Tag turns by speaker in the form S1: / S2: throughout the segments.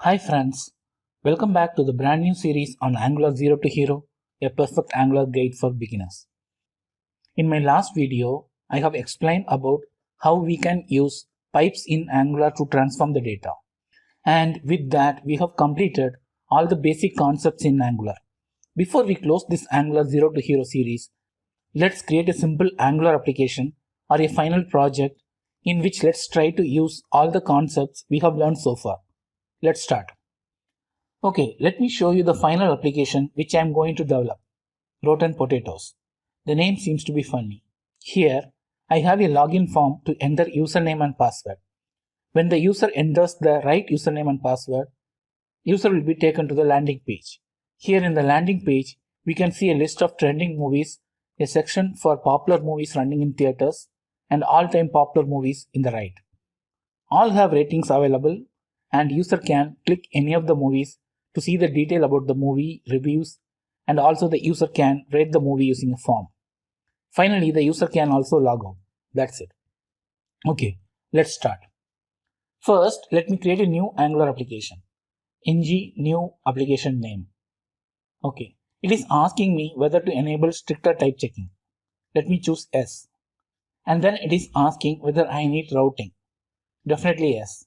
S1: Hi friends, welcome back to the brand new series on Angular Zero to Hero, a perfect Angular guide for beginners. In my last video, I have explained about how we can use pipes in Angular to transform the data. And with that, we have completed all the basic concepts in Angular. Before we close this Angular Zero to Hero series, let's create a simple Angular application or a final project in which let's try to use all the concepts we have learned so far. Let's start. Okay, let me show you the final application which I am going to develop. Rotten Potatoes. The name seems to be funny. Here, I have a login form to enter username and password. When the user enters the right username and password, user will be taken to the landing page. Here in the landing page, we can see a list of trending movies, a section for popular movies running in theaters, and all-time popular movies in the right. All have ratings available, and user can click any of the movies to see the detail about the movie, reviews, and also the user can rate the movie using a form. Finally, the user can also log out. That's it. Okay, let's start. First, let me create a new Angular application. ng new application name. Okay, it is asking me whether to enable stricter type checking. Let me choose yes. And then it is asking whether I need routing. Definitely yes.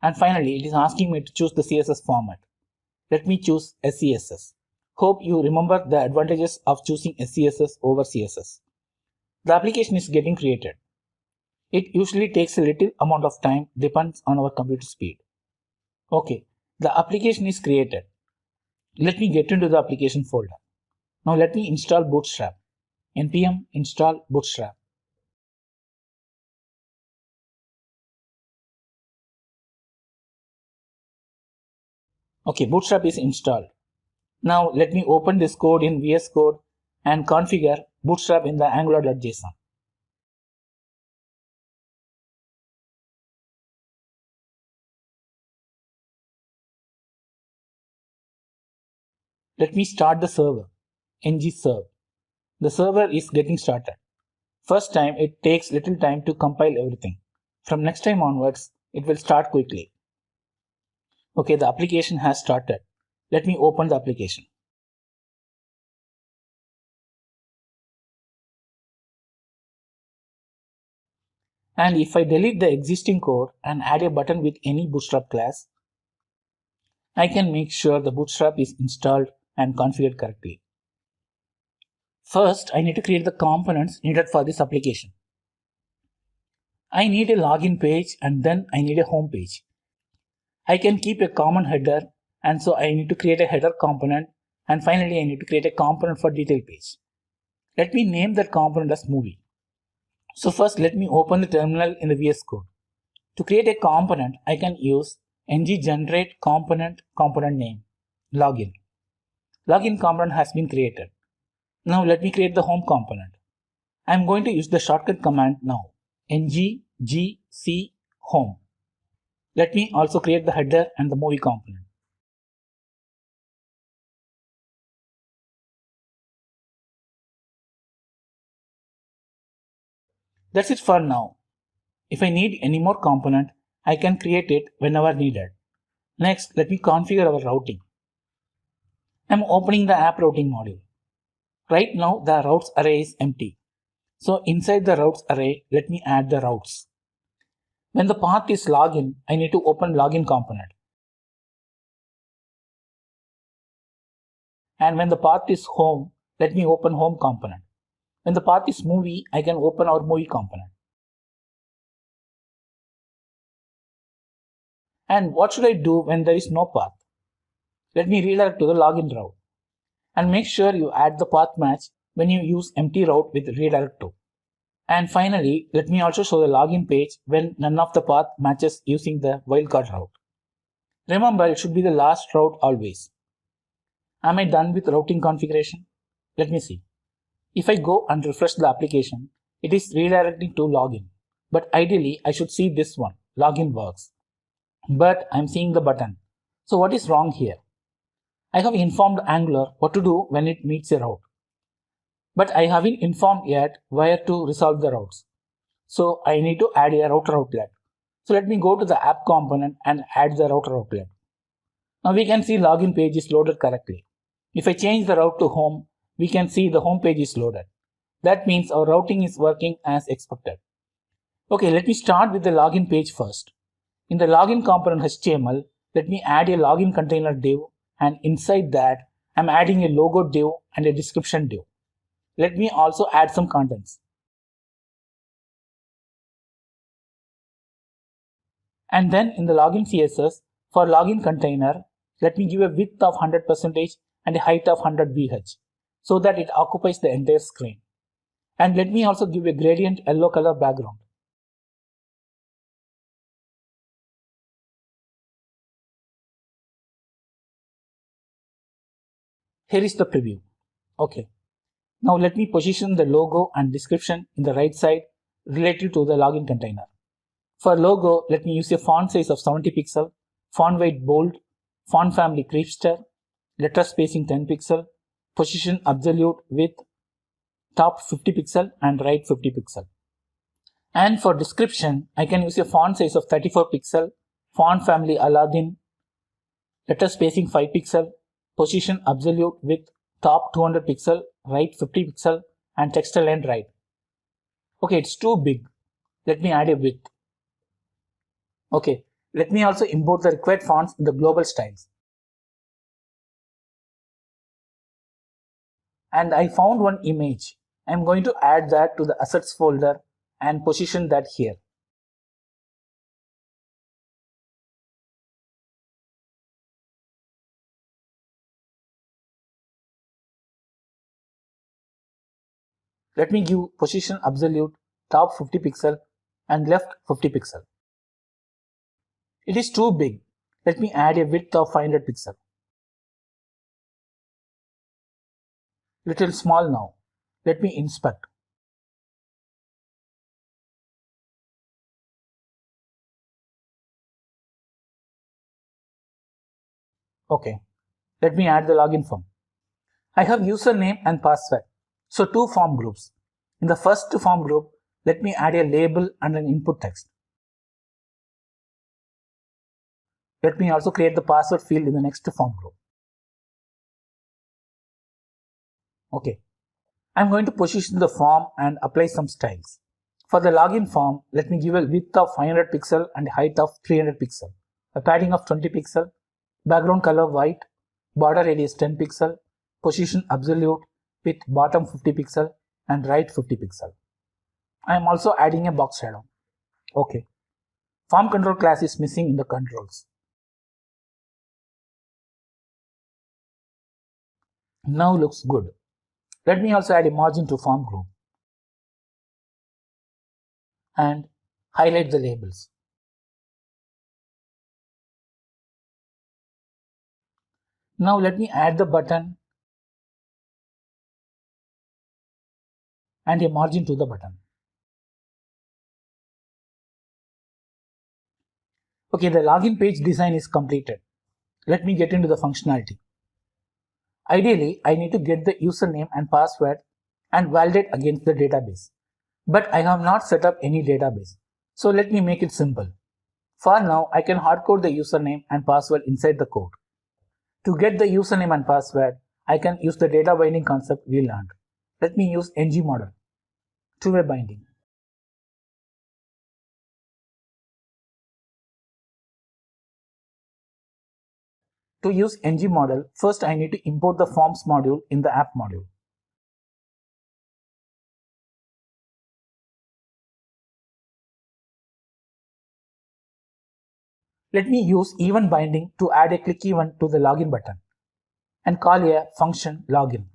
S1: And finally, it is asking me to choose the CSS format. Let me choose SCSS. Hope you remember the advantages of choosing SCSS over CSS. The application is getting created. It usually takes a little amount of time, depends on our computer speed. Okay, the application is created. Let me get into the application folder. Now let me install Bootstrap. npm install Bootstrap. Okay, Bootstrap is installed. Now let me open this code in VS Code and configure Bootstrap in the angular.json. Let me start the server. ng-serve. The server is getting started. First time it takes little time to compile everything. From next time onwards, it will start quickly. Okay, the application has started. Let me open the application. And if I delete the existing code and add a button with any Bootstrap class, I can make sure the Bootstrap is installed and configured correctly. First, I need to create the components needed for this application. I need a login page and then I need a home page. I can keep a common header, and so I need to create a header component, and finally I need to create a component for detail page. Let me name that component as movie. So first let me open the terminal in the VS Code. To create a component, I can use ng-generate component name, login. Login component has been created. Now let me create the home component. I am going to use the shortcut command now, ng-gc home. Let me also create the header and the movie component. That's it for now. If I need any more component, I can create it whenever needed. Next, let me configure our routing. I'm opening the app routing module. Right now, the routes array is empty. So inside the routes array, let me add the routes. When the path is login, I need to open login component. And when the path is home, let me open home component. When the path is movie, I can open our movie component. And what should I do when there is no path? Let me redirect to the login route. And make sure you add the path match when you use empty route with redirect to. And finally, let me also show the login page when none of the path matches using the wildcard route. Remember, it should be the last route always. Am I done with routing configuration? Let me see. If I go and refresh the application, it is redirecting to login. But ideally, I should see this one, login works. But I'm seeing the button. So what is wrong here? I have informed Angular what to do when it meets a route. But I haven't informed yet where to resolve the routes. So I need to add a router outlet. So let me go to the app component and add the router outlet. Now we can see login page is loaded correctly. If I change the route to home, we can see the home page is loaded. That means our routing is working as expected. Okay, let me start with the login page first. In the login component HTML, let me add a login container div, and inside that, I'm adding a logo div and a description div. Let me also add some contents. And then in the login CSS, for login container, let me give a width of 100% and a height of 100 VH so that it occupies the entire screen. And let me also give a gradient yellow color background. Here is the preview. Okay. Now let me position the logo and description in the right side relative to the login container. For logo, let me use a font size of 70 pixel, font weight bold, font family Creepster, letter spacing 10 pixel, position absolute with top 50 pixel and right 50 pixel. And for description, I can use a font size of 34 pixel, font family Aladdin, letter spacing 5 pixel, position absolute with top 200 pixel, right 50 pixel, and text align right. Okay, it's too big. Let me add a width. Okay, let me also import the required fonts in the global styles. And I found one image. I'm going to add that to the assets folder and position that here. Let me give position absolute, top 50 pixel and left 50 pixel. It is too big. Let me add a width of 500 pixel. Little small now. Let me inspect. Okay. Let me add the login form. I have username and password. So two form groups. In the first form group, let me add a label and an input text. Let me also create the password field in the next form group. Okay. I'm going to position the form and apply some styles. For the login form, let me give a width of 500 pixel and height of 300 pixel, a padding of 20 pixel, background color white, border radius 10 pixel, position absolute with bottom 50 pixel and right 50 pixel. I am also adding a box shadow. Okay. Form control class is missing in the controls. Now looks good. Let me also add a margin to form group and highlight the labels. Now let me add the button and a margin to the button. Okay, the login page design is completed. Let me get into the functionality. Ideally, I need to get the username and password and validate against the database. But I have not set up any database. So let me make it simple. For now, I can hardcode the username and password inside the code. To get the username and password, I can use the data binding concept we learned. Let me use ng model. Two-way binding. To use ng model, first I need to import the forms module in the app module. Let me use event binding to add a click event to the login button and call a function login.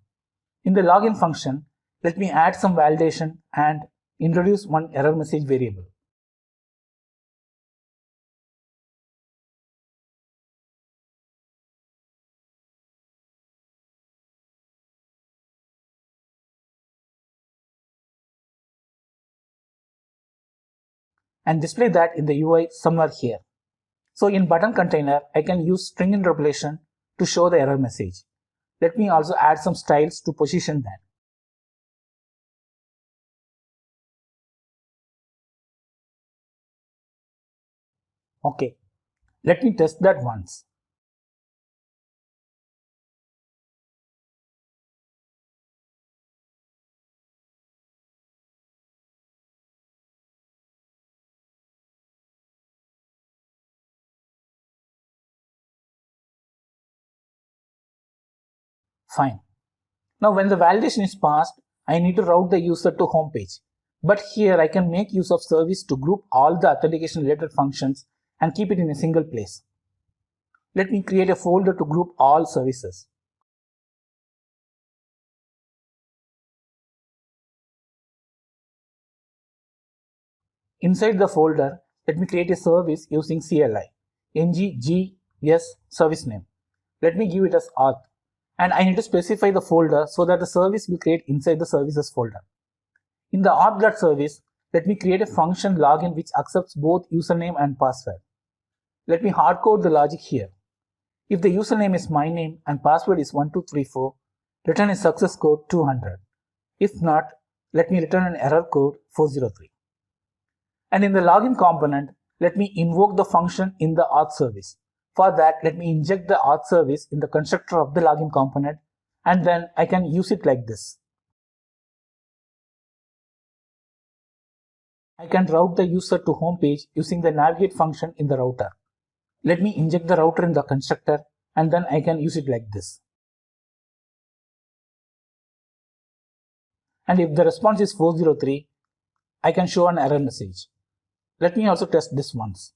S1: In the login function, let me add some validation and introduce one error message variable. And display that in the UI somewhere here. So in button container, I can use string interpolation to show the error message. Let me also add some styles to position that. Okay, let me test that once. Fine. Now when the validation is passed, I need to route the user to home page. But here I can make use of service to group all the authentication related functions and keep it in a single place. Let me create a folder to group all services. Inside the folder, let me create a service using CLI, ngGS service name. Let me give it as auth, and I need to specify the folder so that the service will create inside the services folder. In the auth.service, let me create a function login which accepts both username and password. Let me hardcode the logic here. If the username is my name and password is 1234, return a success code 200. If not, let me return an error code 403. And in the login component, let me invoke the function in the auth service. For that, let me inject the auth service in the constructor of the login component, and then I can use it like this. I can route the user to home page using the navigate function in the router. Let me inject the router in the constructor, and then I can use it like this. And if the response is 403, I can show an error message. Let me also test this once.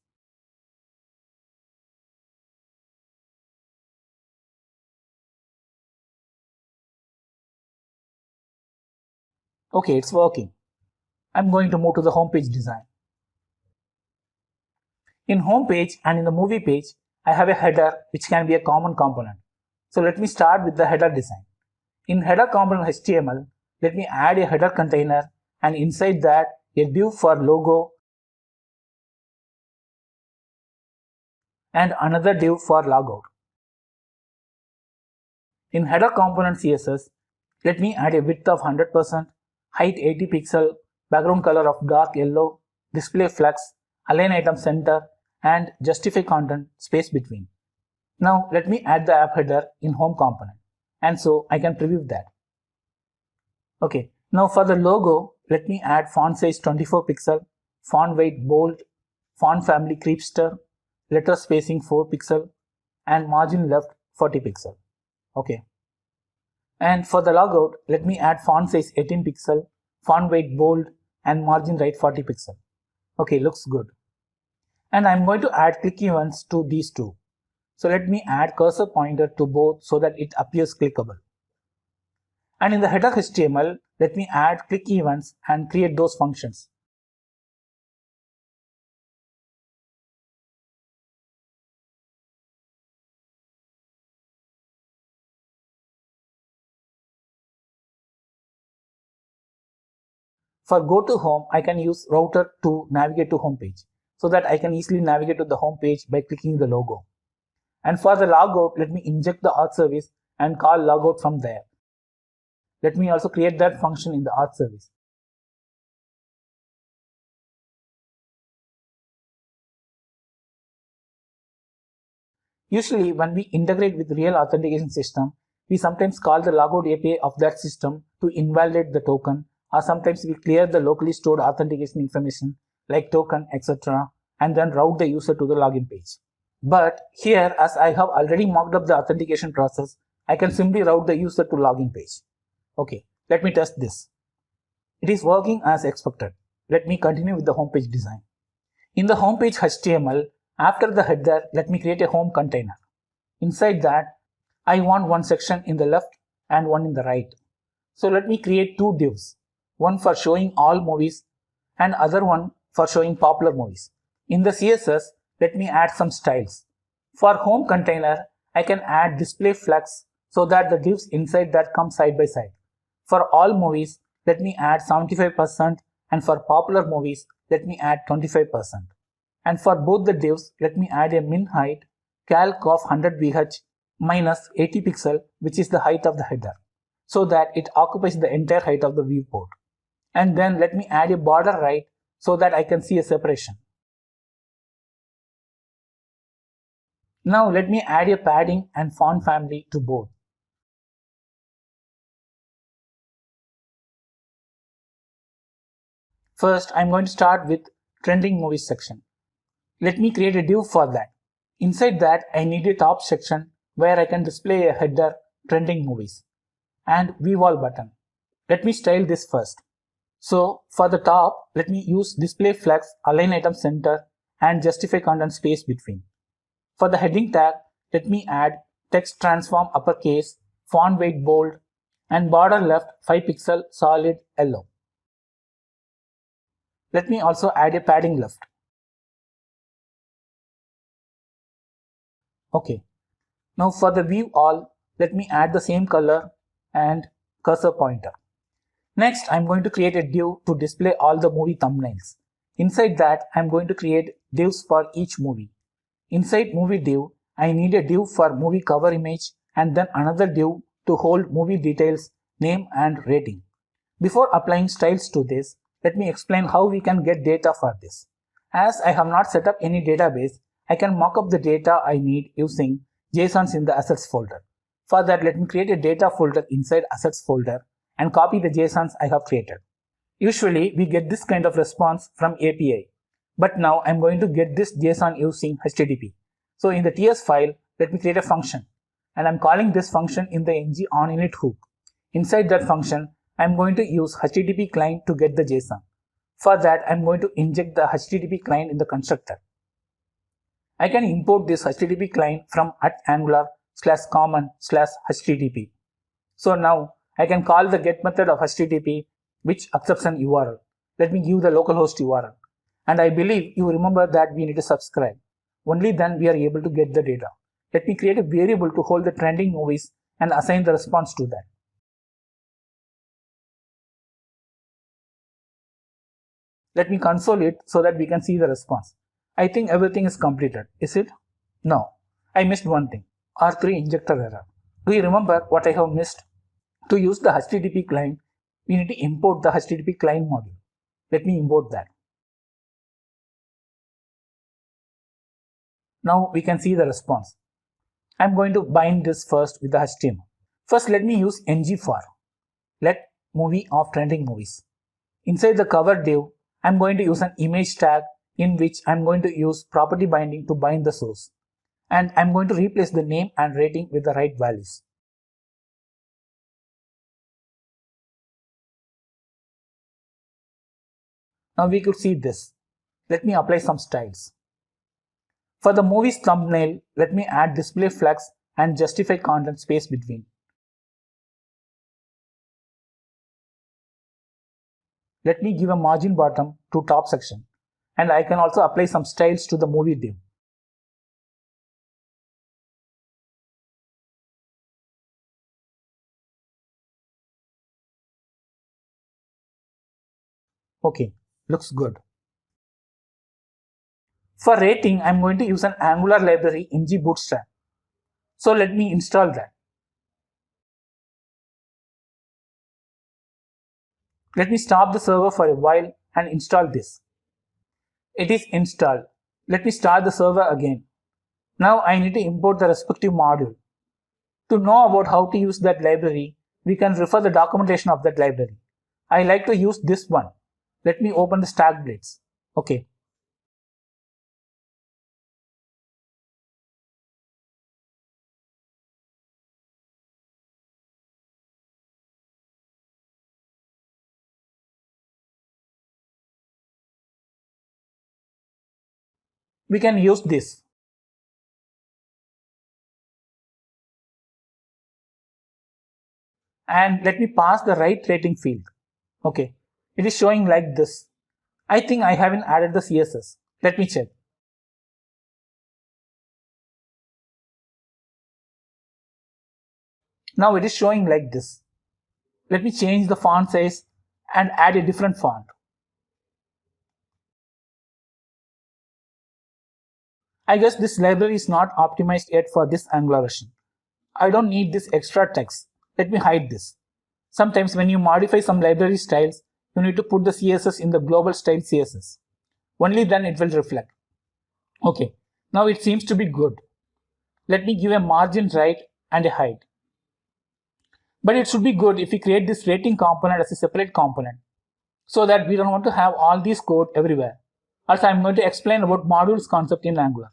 S1: Okay, it's working. I'm going to move to the home page design. In home page and in the movie page, I have a header which can be a common component. So let me start with the header design. In header component HTML, let me add a header container, and inside that a div for logo and another div for logout. In header component CSS, let me add a width of 100%, height 80 pixel, background color of dark yellow, display flex, align item center, and justify content space between. Now let me add the app header in home component, and so I can preview that. Okay, now for the logo, let me add font size 24 pixel, font weight bold, font family creepster, letter spacing 4 pixel, and margin left 40 pixel. Okay. And for the logout, let me add font size 18 pixel, font weight bold, and margin right 40 pixel. Okay, looks good. And I'm going to add click events to these two. So let me add cursor pointer to both so that it appears clickable. And in the header HTML, let me add click events and create those functions. For go to home, I can use router to navigate to home page so that I can easily navigate to the home page by clicking the logo. And for the logout, let me inject the auth service and call logout from there. Let me also create that function in the auth service. Usually, when we integrate with real authentication system, we sometimes call the logout API of that system to invalidate the token, or sometimes we clear the locally stored authentication information like token, etc., and then route the user to the login page. But here, as I have already mocked up the authentication process, I can simply route the user to login page. Okay, let me test this. It is working as expected. Let me continue with the homepage design. In the homepage HTML, after the header, let me create a home container. Inside that, I want one section in the left and one in the right. So let me create two divs, one for showing all movies and other one for showing popular movies. In the CSS, let me add some styles. For home container, I can add display flex so that the divs inside that come side by side. For all movies, let me add 75%, and for popular movies, let me add 25%. And for both the divs, let me add a min height calc of 100 VH minus 80 pixel, which is the height of the header, so that it occupies the entire height of the viewport. And then let me add a border right so that I can see a separation. Now let me add a padding and font family to both. First, I'm going to start with trending movies section. Let me create a div for that. Inside that, I need a top section where I can display a header trending movies. and View All button. Let me style this first. So for the top, let me use display flex, align item center, and justify content space between. For the heading tag, let me add text transform uppercase, font weight bold, and border left 5 pixel solid yellow. Let me also add a padding left. Okay. Now for the view all, let me add the same color and cursor pointer. Next, I'm going to create a div to display all the movie thumbnails. Inside that, I'm going to create divs for each movie. Inside movie div, I need a div for movie cover image and then another div to hold movie details, name and rating. Before applying styles to this, let me explain how we can get data for this. As I have not set up any database, I can mock up the data I need using JSONs in the assets folder. For that, let me create a data folder inside assets folder and copy the JSONs I have created. Usually, we get this kind of response from API. But now I'm going to get this JSON using HTTP. So in the TS file, let me create a function. And I'm calling this function in the ng onInit hook. Inside that function, I'm going to use HTTP client to get the JSON. For that, I'm going to inject the HTTP client in the constructor. I can import this HTTP client from @angular/common/HTTP. So now I can call the get method of HTTP which accepts an URL. Let me give the localhost URL. And I believe you remember that we need to subscribe. Only then we are able to get the data. Let me create a variable to hold the trending movies and assign the response to that. Let me console it so that we can see the response. I think everything is completed. Is it? No. I missed one thing. R3 injector error. Do you remember what I have missed? To use the HTTP client, we need to import the HTTP client module. Let me import that. Now we can see the response. I'm going to bind this first with the HTML. First, let me use ng for let movie of trending movies. Inside the cover div, I'm going to use an image tag in which I'm going to use property binding to bind the source. And I'm going to replace the name and rating with the right values. Now we could see this. Let me apply some styles. For the movie's thumbnail, let me add display flex and justify content space between. Let me give a margin bottom to top section. And I can also apply some styles to the movie div. Okay, looks good. For rating, I'm going to use an Angular library ng bootstrap. So let me install that. Let me stop the server for a while and install this. It is installed. Let me start the server again. Now I need to import the respective module. To know about how to use that library, we can refer the documentation of that library. I like to use this one. Let me open the StackBlades. Okay. We can use this. And let me pass the right rating field. Okay, it is showing like this. I think I haven't added the CSS. Let me check. Now it is showing like this. Let me change the font size and add a different font. I guess this library is not optimized yet for this Angular version. I don't need this extra text. Let me hide this. Sometimes when you modify some library styles, you need to put the CSS in the global style CSS. Only then it will reflect. Okay, now it seems to be good. Let me give a margin right and a height. But it should be good if we create this rating component as a separate component, so that we don't want to have all these code everywhere. Also, I'm going to explain about modules concept in Angular.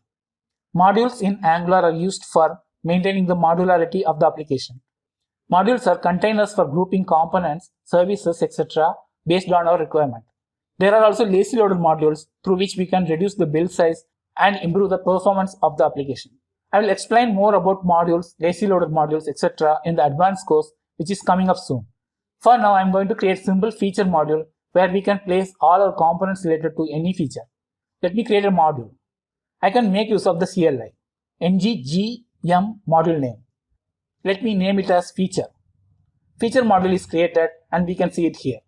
S1: Modules in Angular are used for maintaining the modularity of the application. Modules are containers for grouping components, services, etc. based on our requirement. There are also lazy loaded modules through which we can reduce the build size and improve the performance of the application. I will explain more about modules, lazy loaded modules, etc. in the advanced course which is coming up soon. For now, I am going to create simple feature module where we can place all our components related to any feature. Let me create a module. I can make use of the CLI, ngGM module name. Let me name it as feature. Feature module is created and we can see it here.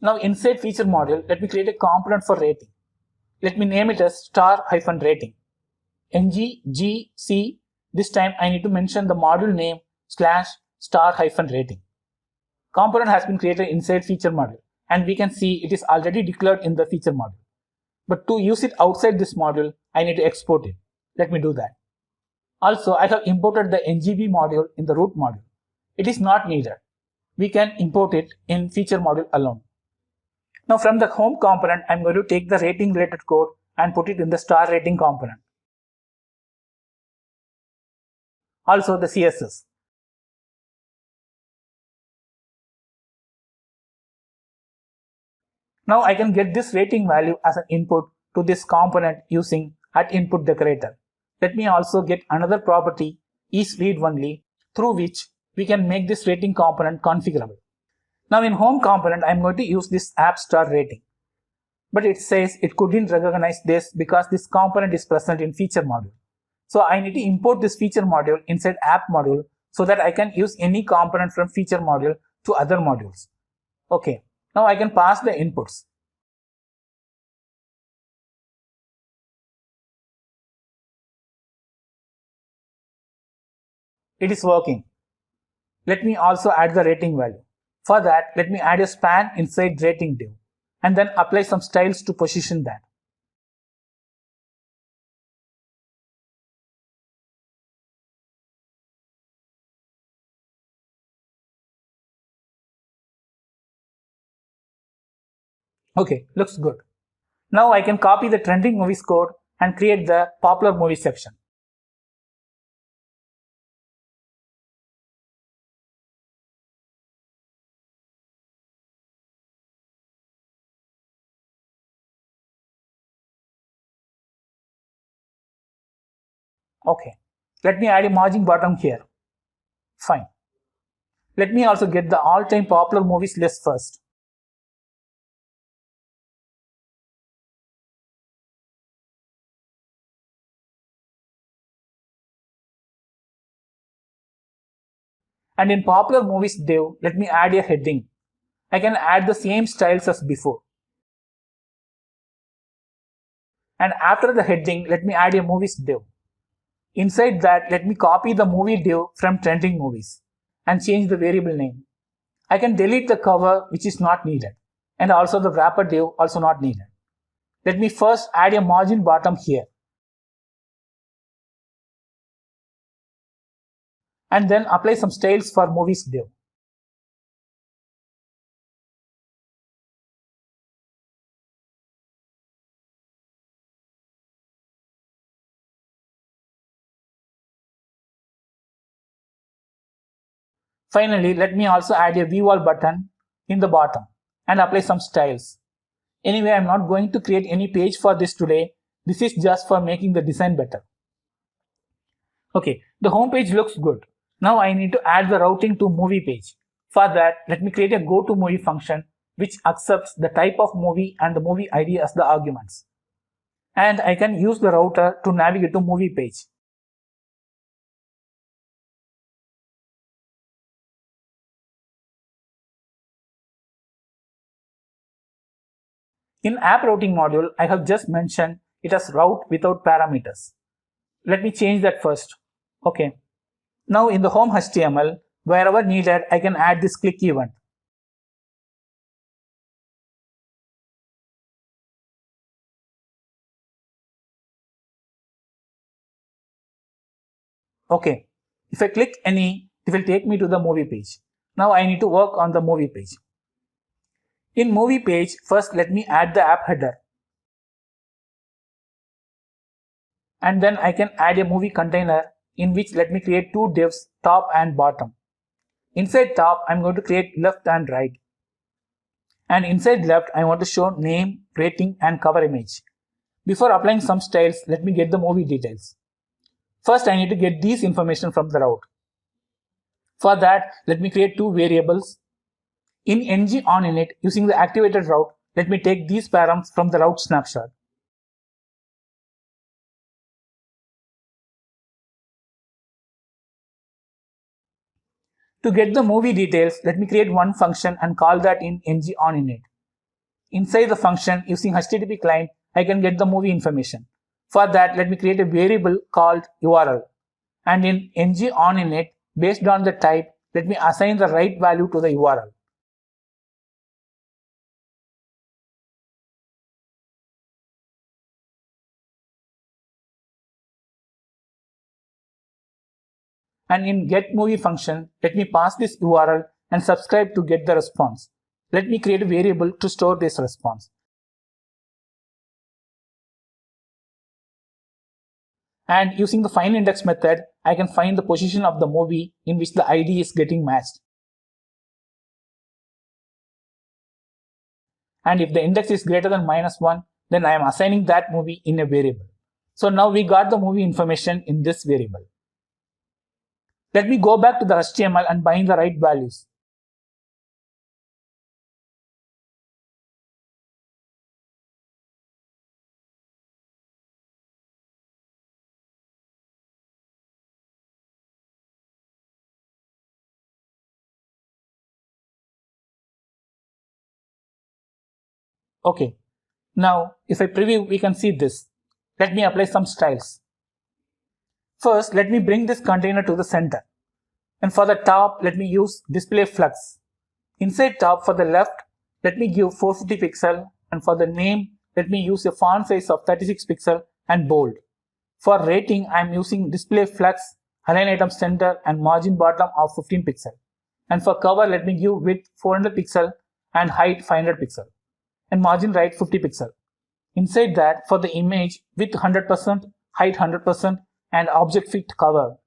S1: Now inside feature module, let me create a component for rating. Let me name it as star-rating. ngGC, this time I need to mention the module name /star-rating. Component has been created inside feature module and we can see it is already declared in the feature module. But to use it outside this module, I need to export it. Let me do that. Also, I have imported the ngB module in the root module. It is not needed. We can import it in feature module alone. Now from the home component, I'm going to take the rating related code and put it in the star rating component. Also the CSS. Now I can get this rating value as an input to this component using @input decorator. Let me also get another property isReadOnly through which we can make this rating component configurable. Now in home component, I'm going to use this app star rating. But it says it couldn't recognize this because this component is present in feature module. So I need to import this feature module inside app module so that I can use any component from feature module to other modules. Okay, now I can pass the inputs. It is working. Let me also add the rating value. For that, let me add a span inside rating div and then apply some styles to position that. Okay, looks good. Now I can copy the trending movies code and create the popular movie section. Okay, let me add a margin bottom here. Fine. Let me also get the all-time popular movies list first. And in popular movies div, let me add a heading. I can add the same styles as before. And after the heading, let me add a movies div. Inside that, let me copy the movie div from trending movies and change the variable name. I can delete the cover which is not needed and also the wrapper div also not needed. Let me first add a margin bottom here. And then apply some styles for movies div. Finally, let me also add a view all button in the bottom and apply some styles. Anyway, I'm not going to create any page for this today. This is just for making the design better. Okay, the home page looks good. Now I need to add the routing to movie page. For that, let me create a go to movie function which accepts the type of movie and the movie ID as the arguments. And I can use the router to navigate to movie page. In app routing module, I have just mentioned it as route without parameters. Let me change that first. Okay. Now in the home HTML, wherever needed, I can add this click event. Okay. If I click any, it will take me to the movie page. Now I need to work on the movie page. In movie page, first let me add the app header. And then I can add a movie container in which let me create two divs, top and bottom. Inside top, I'm going to create left and right. And inside left, I want to show name, rating, and cover image. Before applying some styles, let me get the movie details. First, I need to get these information from the route. For that, let me create two variables. In ng on init, using the activated route, let me take these params from the route snapshot. To get the movie details, let me create one function and call that in ng on init. Inside the function, using HTTP client, I can get the movie information. For that, let me create a variable called URL. And in ng on init, based on the type, let me assign the right value to the URL. And in getMovie function, let me pass this URL and subscribe to get the response. Let me create a variable to store this response. And using the findIndex method, I can find the position of the movie in which the ID is getting matched. And if the index is greater than -1, then I am assigning that movie in a variable. So now we got the movie information in this variable. Let me go back to the HTML and bind the right values. Okay, now if I preview, we can see this. Let me apply some styles. First, let me bring this container to the center. And for the top, let me use display flux. Inside top, for the left, let me give 450 pixel, and for the name, let me use a font size of 36 pixel and bold. For rating, I am using display flux, align item center, and margin bottom of 15 pixel. And for cover, let me give width 400 pixel and height 500 pixel, and margin right 50 pixel. Inside that, for the image, width 100%, height 100%, and object fit cover.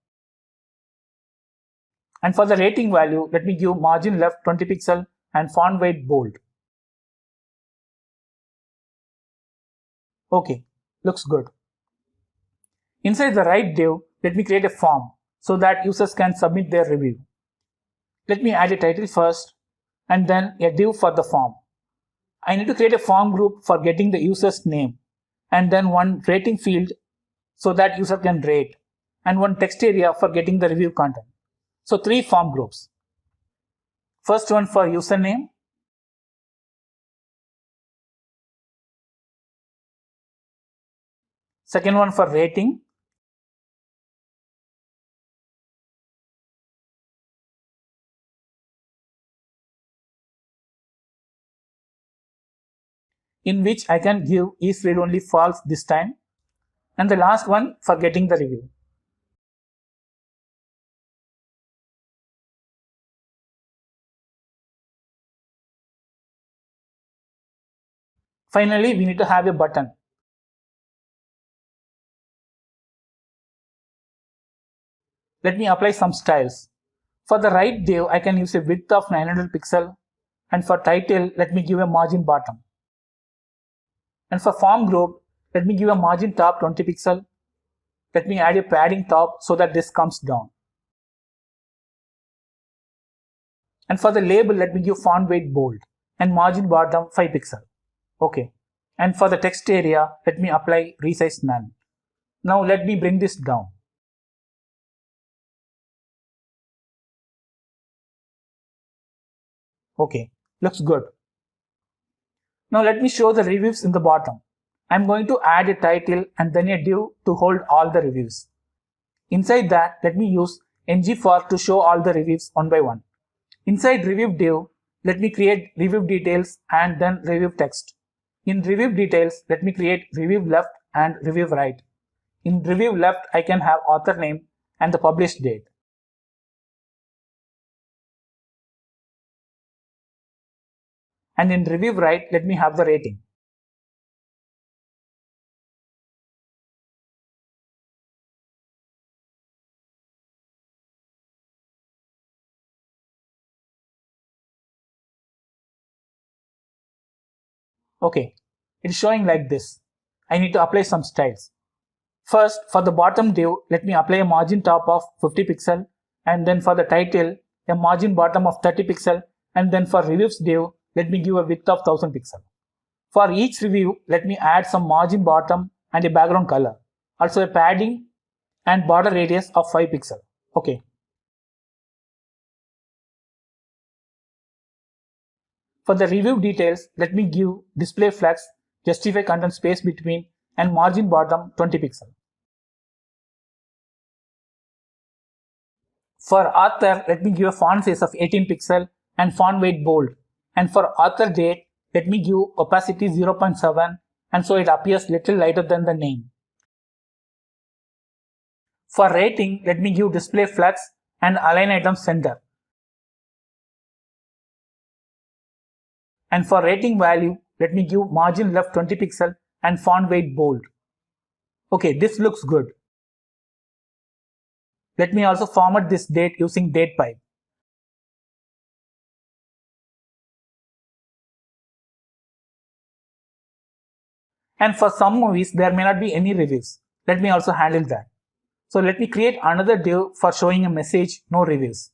S1: And for the rating value, let me give margin left 20 pixel and font weight bold. Okay, looks good. Inside the right div, let me create a form so that users can submit their review. Let me add a title first and then a div for the form. I need to create a form group for getting the user's name and then one rating field so that user can rate and one text area for getting the review content. So 3 form groups. First one for username, second one for rating, in which I can give is read only false this time, and the last one for getting the review. Finally, we need to have a button. Let me apply some styles. For the right div, I can use a width of 900 pixel, and for title, let me give a margin bottom. And for form group, let me give a margin top 20 pixel. Let me add a padding top so that this comes down. And for the label, let me give font weight bold and margin bottom 5 pixel. Okay. And for the text area, let me apply resize none. Now let me bring this down. Okay, looks good. Now let me show the reviews in the bottom. I'm going to add a title and then a div to hold all the reviews. Inside that, let me use ngFor to show all the reviews one by one. Inside review div, let me create review details and then review text. In review details, let me create review left and review right. In review left, I can have author name and the published date. And in review right, let me have the rating. Okay, it's showing like this. I need to apply some styles. First, for the bottom div, let me apply a margin top of 50 pixel, and then for the title, a margin bottom of 30 pixel, and then for reviews div, let me give a width of 1000 pixel. For each review, let me add some margin bottom and a background color. Also a padding and border radius of 5 pixel. Okay. For the review details, let me give display flex, justify content space between, and margin bottom 20 pixel. For author, let me give a font size of 18 pixel and font weight bold. And for author date, let me give opacity 0.7, and so it appears little lighter than the name. For rating, let me give display flex and align item center. And for rating value, let me give margin left 20 pixel and font weight bold. Okay, this looks good. Let me also format this date using datepipe. And for some movies, there may not be any reviews. Let me also handle that. So let me create another div for showing a message, no reviews.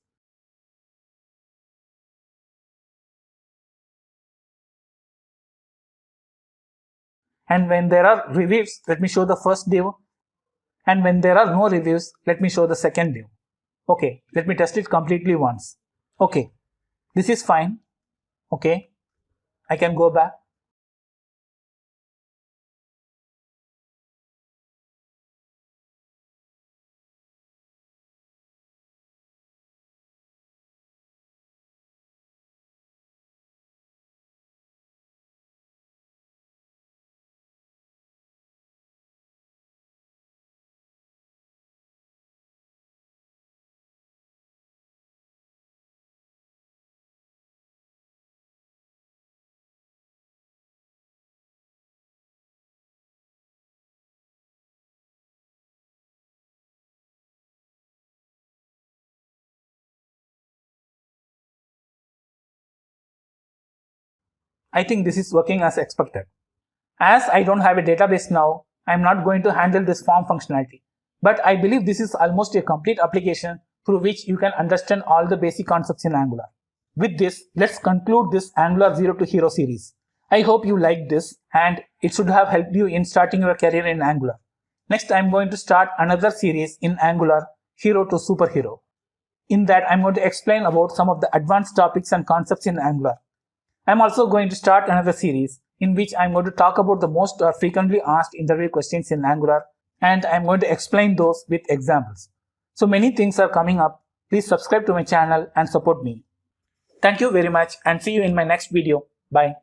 S1: And when there are reviews, let me show the first div. And when there are no reviews, let me show the second div. Okay, let me test it completely once. Okay, this is fine. Okay, I can go back. I think this is working as expected. As I don't have a database now, I'm not going to handle this form functionality. But I believe this is almost a complete application through which you can understand all the basic concepts in Angular. With this, let's conclude this Angular Zero to Hero series. I hope you liked this and it should have helped you in starting your career in Angular. Next, I'm going to start another series in Angular, Hero to Superhero. In that, I'm going to explain about some of the advanced topics and concepts in Angular. I'm also going to start another series in which I'm going to talk about the most frequently asked interview questions in Angular, and I'm going to explain those with examples. So many things are coming up. Please subscribe to my channel and support me. Thank you very much and see you in my next video. Bye.